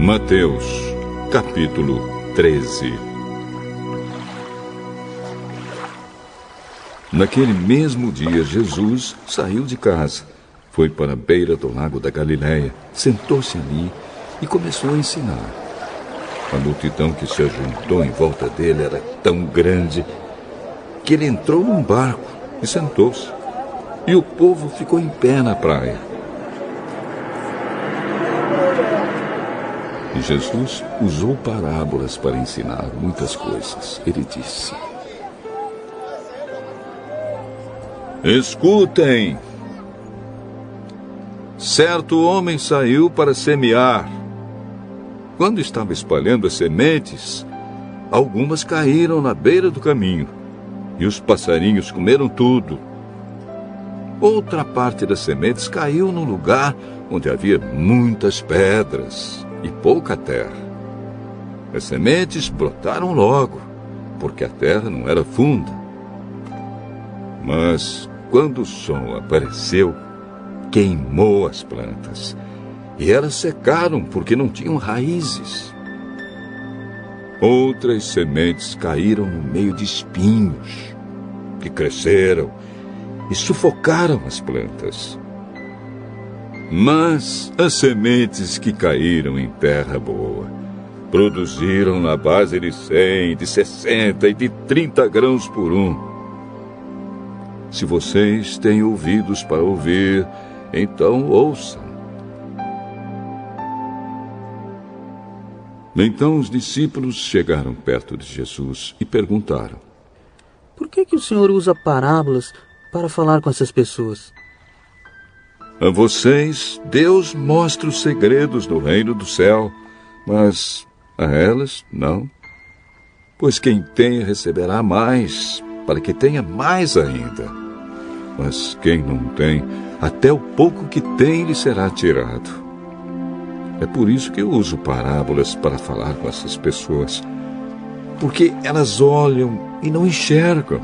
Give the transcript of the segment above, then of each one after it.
Mateus, capítulo 13. Naquele mesmo dia, Jesus saiu de casa, foi para a beira do lago da Galileia, sentou-se ali e começou a ensinar. A multidão que se ajuntou em volta dele era tão grande que ele entrou num barco e sentou-se, e o povo ficou em pé na praia. E Jesus usou parábolas para ensinar muitas coisas. Ele disse: Escutem! Certo homem saiu para semear. Quando estava espalhando as sementes, algumas caíram na beira do caminho, e os passarinhos comeram tudo. Outra parte das sementes caiu num lugar onde havia muitas pedras e pouca terra. As sementes brotaram logo, porque a terra não era funda. Mas, quando o sol apareceu, queimou as plantas, e elas secaram porque não tinham raízes. Outras sementes caíram no meio de espinhos, que cresceram e sufocaram as plantas. Mas as sementes que caíram em terra boa produziram na base de 100, de 60 e de 30 grãos por um. Se vocês têm ouvidos para ouvir, então ouçam. Então os discípulos chegaram perto de Jesus e perguntaram: Por que o Senhor usa parábolas para falar com essas pessoas? A vocês, Deus mostra os segredos do reino do céu, mas a elas, não. Pois quem tem receberá mais, para que tenha mais ainda. Mas quem não tem, até o pouco que tem lhe será tirado. É por isso que eu uso parábolas para falar com essas pessoas. Porque elas olham e não enxergam,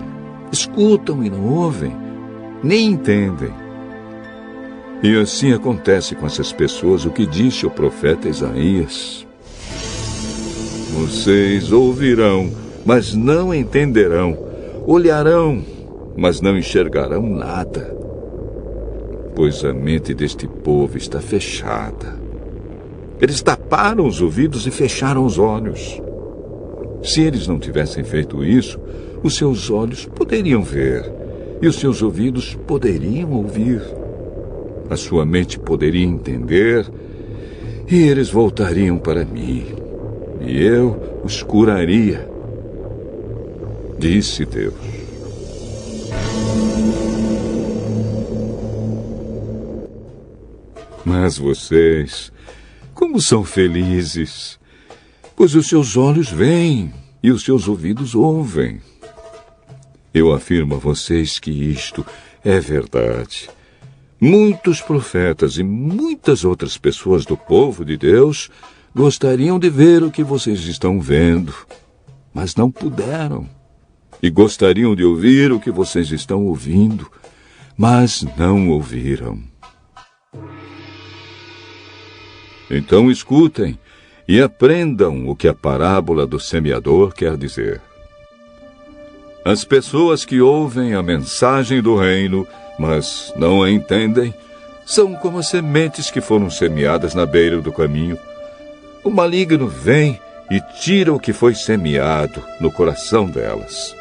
escutam e não ouvem, nem entendem. E assim acontece com essas pessoas o que disse o profeta Isaías: Vocês ouvirão, mas não entenderão. Olharão, mas não enxergarão nada. Pois a mente deste povo está fechada. Eles taparam os ouvidos e fecharam os olhos. Se eles não tivessem feito isso, os seus olhos poderiam ver e os seus ouvidos poderiam ouvir. A sua mente poderia entender e eles voltariam para mim, e eu os curaria, disse Deus. Mas vocês, como são felizes, pois os seus olhos veem e os seus ouvidos ouvem. Eu afirmo a vocês que isto é verdade. Muitos profetas e muitas outras pessoas do povo de Deus gostariam de ver o que vocês estão vendo, mas não puderam. E gostariam de ouvir o que vocês estão ouvindo, mas não ouviram. Então escutem e aprendam o que a parábola do semeador quer dizer. As pessoas que ouvem a mensagem do reino, mas não a entendem, são como as sementes que foram semeadas na beira do caminho. O maligno vem e tira o que foi semeado no coração delas.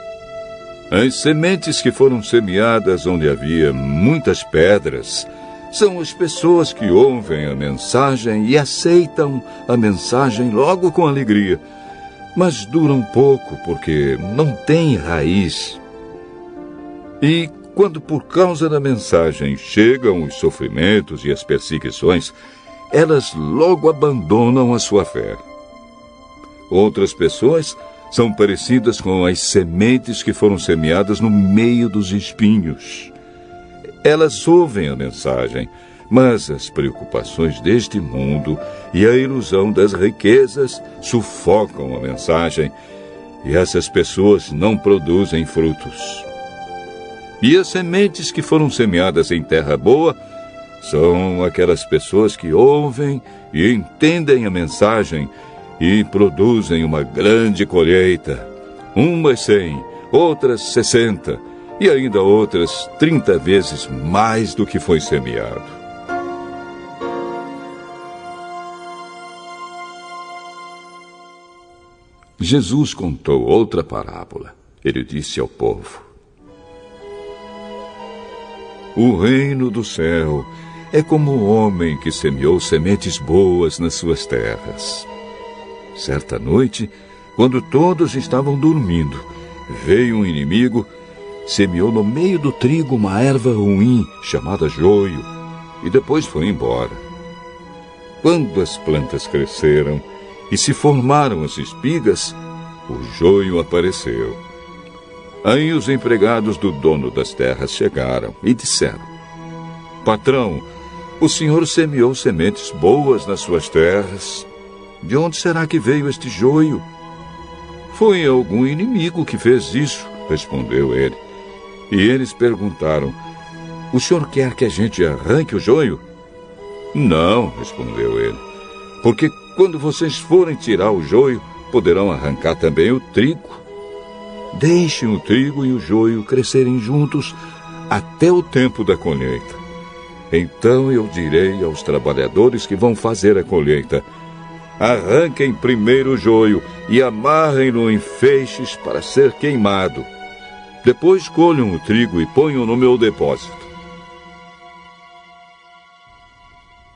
As sementes que foram semeadas onde havia muitas pedras são as pessoas que ouvem a mensagem e aceitam a mensagem logo com alegria, mas duram pouco porque não têm raiz. E quando por causa da mensagem chegam os sofrimentos e as perseguições, elas logo abandonam a sua fé. Outras pessoas são parecidas com as sementes que foram semeadas no meio dos espinhos. Elas ouvem a mensagem, mas as preocupações deste mundo e a ilusão das riquezas sufocam a mensagem, e essas pessoas não produzem frutos. E as sementes que foram semeadas em terra boa São aquelas pessoas que ouvem e entendem a mensagem e produzem uma grande colheita. Umas 100, outras 60 e ainda outras 30 vezes mais do que foi semeado. Jesus contou outra parábola. Ele disse ao povo: O reino do céu é como um homem que semeou sementes boas nas suas terras. Certa noite, quando todos estavam dormindo, veio um inimigo, semeou no meio do trigo uma erva ruim chamada joio e depois foi embora. Quando as plantas cresceram e se formaram as espigas, o joio apareceu. Aí os empregados do dono das terras chegaram e disseram: Patrão, o senhor semeou sementes boas nas suas terras. De onde será que veio este joio? Foi algum inimigo que fez isso, respondeu ele. E eles perguntaram: O senhor quer que a gente arranque o joio? Não, respondeu ele, porque quando vocês forem tirar o joio, poderão arrancar também o trigo. Deixem o trigo e o joio crescerem juntos até o tempo da colheita. Então eu direi aos trabalhadores que vão fazer a colheita: arranquem primeiro o joio e amarrem-no em feixes para ser queimado. Depois colham o trigo e ponham no meu depósito.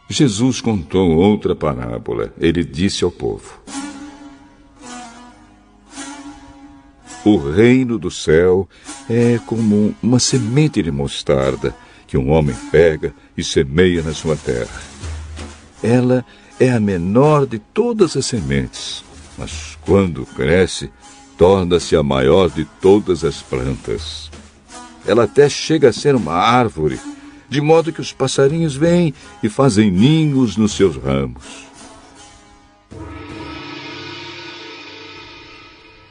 Jesus contou outra parábola. Ele disse ao povo: O reino do céu é como uma semente de mostarda que um homem pega e semeia na sua terra. Ela é a menor de todas as sementes, mas quando cresce, torna-se a maior de todas as plantas. Ela até chega a ser uma árvore, de modo que os passarinhos vêm e fazem ninhos nos seus ramos.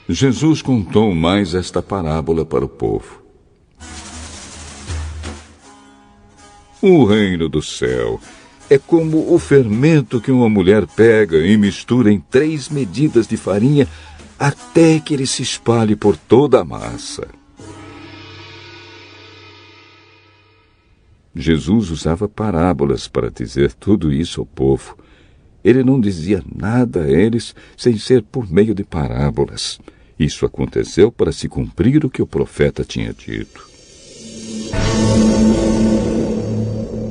Jesus contou mais esta parábola para o povo. O reino do céu é como o fermento que uma mulher pega e mistura em 3 medidas de farinha até que ele se espalhe por toda a massa. Jesus usava parábolas para dizer tudo isso ao povo. Ele não dizia nada a eles sem ser por meio de parábolas. Isso aconteceu para se cumprir o que o profeta tinha dito.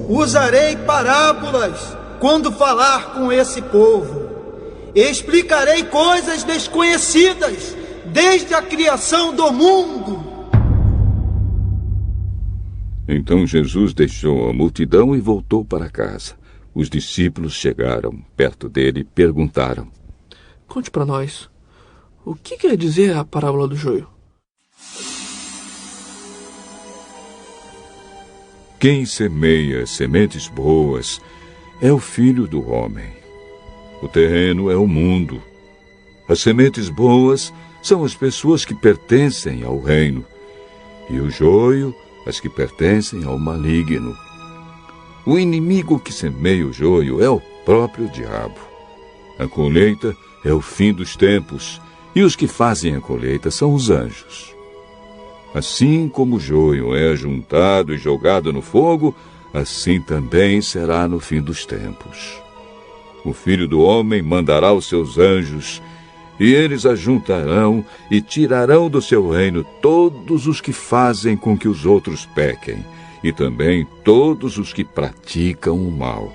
Usarei parábolas quando falar com esse povo. Explicarei coisas desconhecidas desde a criação do mundo. Então Jesus deixou a multidão e voltou para casa. Os discípulos chegaram perto dele e perguntaram: Conte para nós, o que quer dizer a parábola do joio? Quem semeia sementes boas é o Filho do Homem. O terreno é o mundo. As sementes boas são as pessoas que pertencem ao reino, e o joio, as que pertencem ao maligno. O inimigo que semeia o joio é o próprio diabo. A colheita é o fim dos tempos, e os que fazem a colheita são os anjos. Assim como o joio é ajuntado e jogado no fogo, assim também será no fim dos tempos. O Filho do Homem mandará os seus anjos, e eles ajuntarão e tirarão do seu reino todos os que fazem com que os outros pequem, e também todos os que praticam o mal.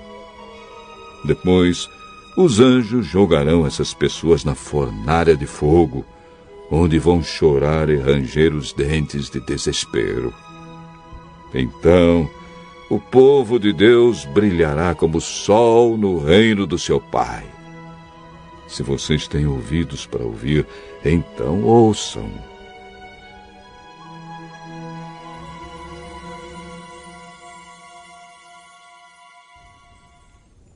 Depois, os anjos jogarão essas pessoas na fornalha de fogo, onde vão chorar e ranger os dentes de desespero. Então, o povo de Deus brilhará como o sol no reino do seu Pai. Se vocês têm ouvidos para ouvir, então ouçam.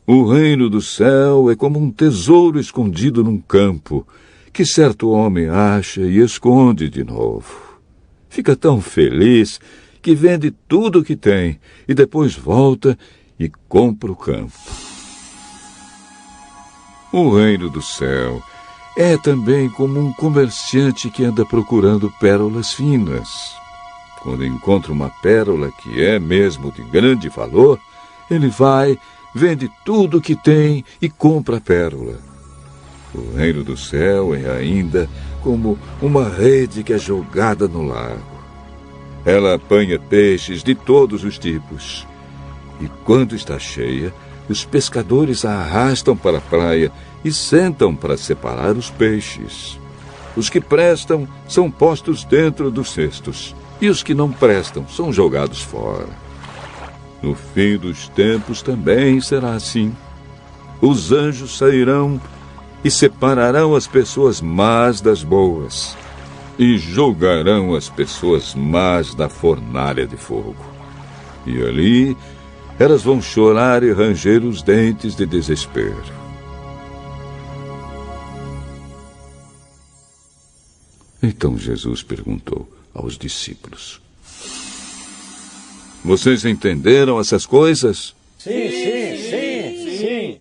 O reino do céu é como um tesouro escondido num campo, que certo homem acha e esconde de novo. Fica tão feliz que vende tudo o que tem e depois volta e compra o campo. O reino do céu é também como um comerciante que anda procurando pérolas finas. Quando encontra uma pérola que é mesmo de grande valor, ele vai, vende tudo o que tem e compra a pérola. O reino do céu é ainda como uma rede que é jogada no lago. Ela apanha peixes de todos os tipos. E quando está cheia, os pescadores a arrastam para a praia e sentam para separar os peixes. Os que prestam são postos dentro dos cestos, e os que não prestam são jogados fora. No fim dos tempos também será assim. Os anjos sairão e separarão as pessoas más das boas, e jogarão as pessoas más na fornalha de fogo. E ali elas vão chorar e ranger os dentes de desespero. Então Jesus perguntou aos discípulos: Vocês entenderam essas coisas? Sim.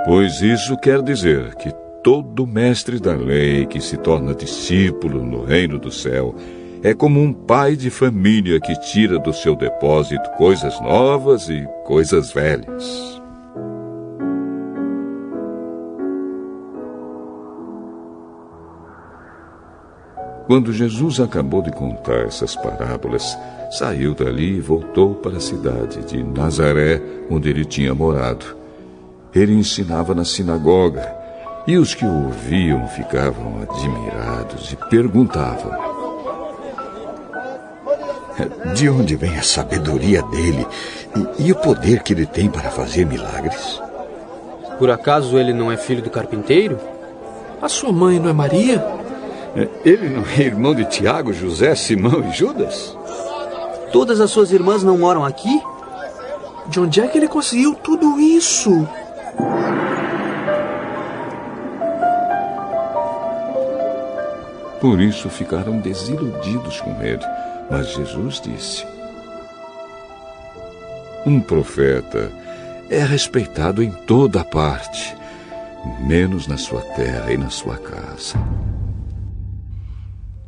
Pois isso quer dizer que todo mestre da lei que se torna discípulo no reino do céu é como um pai de família que tira do seu depósito coisas novas e coisas velhas. Quando Jesus acabou de contar essas parábolas, saiu dali e voltou para a cidade de Nazaré, onde ele tinha morado. Ele ensinava na sinagoga, e os que o ouviam ficavam admirados e perguntavam: De onde vem a sabedoria dele e o poder que ele tem para fazer milagres? Por acaso ele não é filho do carpinteiro? A sua mãe não é Maria? Ele não é irmão de Tiago, José, Simão e Judas? Todas as suas irmãs não moram aqui? De onde é que ele conseguiu tudo isso? Por isso ficaram desiludidos com ele. Mas Jesus disse: Um profeta é respeitado em toda parte, menos na sua terra e na sua casa.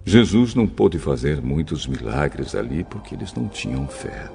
Jesus não pôde fazer muitos milagres ali porque eles não tinham fé.